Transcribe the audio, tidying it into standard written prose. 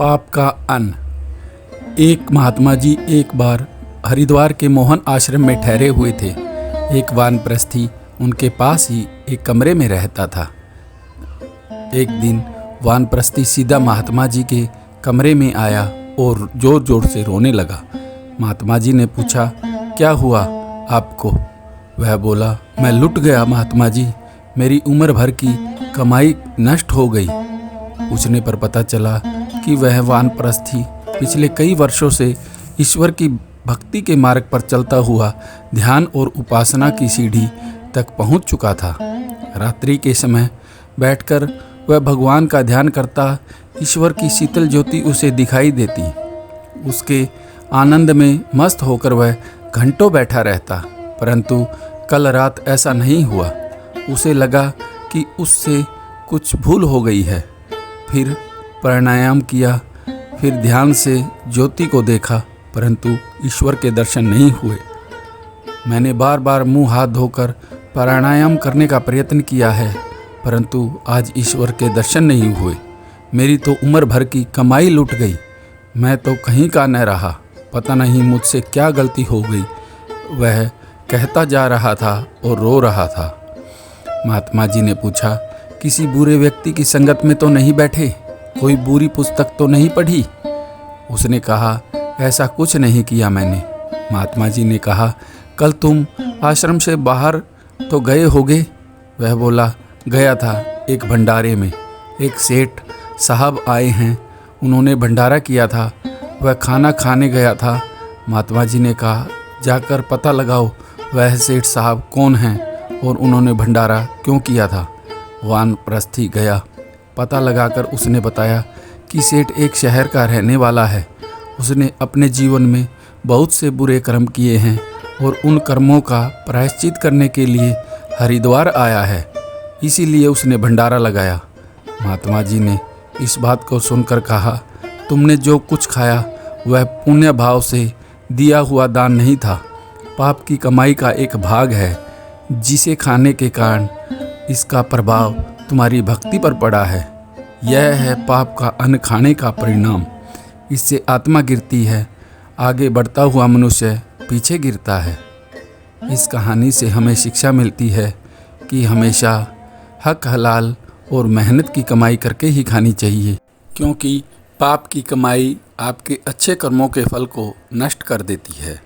पाप का अन्न। एक महात्मा जी एक बार हरिद्वार के मोहन आश्रम में ठहरे हुए थे। एक वानप्रस्थी उनके पास ही एक कमरे में रहता था। एक दिन वानप्रस्थी सीधा महात्मा जी के कमरे में आया और जोर जोर से रोने लगा। महात्मा जी ने पूछा, क्या हुआ आपको? वह बोला, मैं लुट गया महात्मा जी, मेरी उम्र भर की कमाई नष्ट हो गई। पूछने पर पता चला कि वह वानप्रस्थी पिछले कई वर्षों से ईश्वर की भक्ति के मार्ग पर चलता हुआ ध्यान और उपासना की सीढ़ी तक पहुंच चुका था। रात्रि के समय बैठकर वह भगवान का ध्यान करता, ईश्वर की शीतल ज्योति उसे दिखाई देती। उसके आनंद में मस्त होकर वह घंटों बैठा रहता। परंतु कल रात ऐसा नहीं हुआ। उसे लगा कि उससे कुछ भूल हो गई है। फिर प्राणायाम किया, फिर ध्यान से ज्योति को देखा, परंतु ईश्वर के दर्शन नहीं हुए। मैंने बार बार मुंह हाथ धोकर प्राणायाम करने का प्रयत्न किया है, परंतु आज ईश्वर के दर्शन नहीं हुए। मेरी तो उम्र भर की कमाई लुट गई। मैं तो कहीं का न रहा। पता नहीं मुझसे क्या गलती हो गई। वह कहता जा रहा था और रो रहा था। महात्मा जी ने पूछा, किसी बुरे व्यक्ति की संगत में तो नहीं बैठे? कोई बुरी पुस्तक तो नहीं पढ़ी? उसने कहा, ऐसा कुछ नहीं किया मैंने। महात्मा जी ने कहा, कल तुम आश्रम से बाहर तो गए होगे? वह बोला, गया था एक भंडारे में। एक सेठ साहब आए हैं, उन्होंने भंडारा किया था, वह खाना खाने गया था। महात्मा जी ने कहा, जाकर पता लगाओ वह सेठ साहब कौन हैं और उन्होंने भंडारा क्यों किया था। वानप्रस्थी गया। पता लगाकर उसने बताया कि सेठ एक शहर का रहने वाला है। उसने अपने जीवन में बहुत से बुरे कर्म किए हैं और उन कर्मों का प्रायश्चित करने के लिए हरिद्वार आया है, इसीलिए उसने भंडारा लगाया। महात्मा जी ने इस बात को सुनकर कहा, तुमने जो कुछ खाया वह पुण्य भाव से दिया हुआ दान नहीं था, पाप की कमाई का एक भाग है, जिसे खाने के कारण इसका प्रभाव तुम्हारी भक्ति पर पड़ा है। यह है पाप का अन्न खाने का परिणाम। इससे आत्मा गिरती है, आगे बढ़ता हुआ मनुष्य पीछे गिरता है। इस कहानी से हमें शिक्षा मिलती है कि हमेशा हक हलाल और मेहनत की कमाई करके ही खानी चाहिए, क्योंकि पाप की कमाई आपके अच्छे कर्मों के फल को नष्ट कर देती है।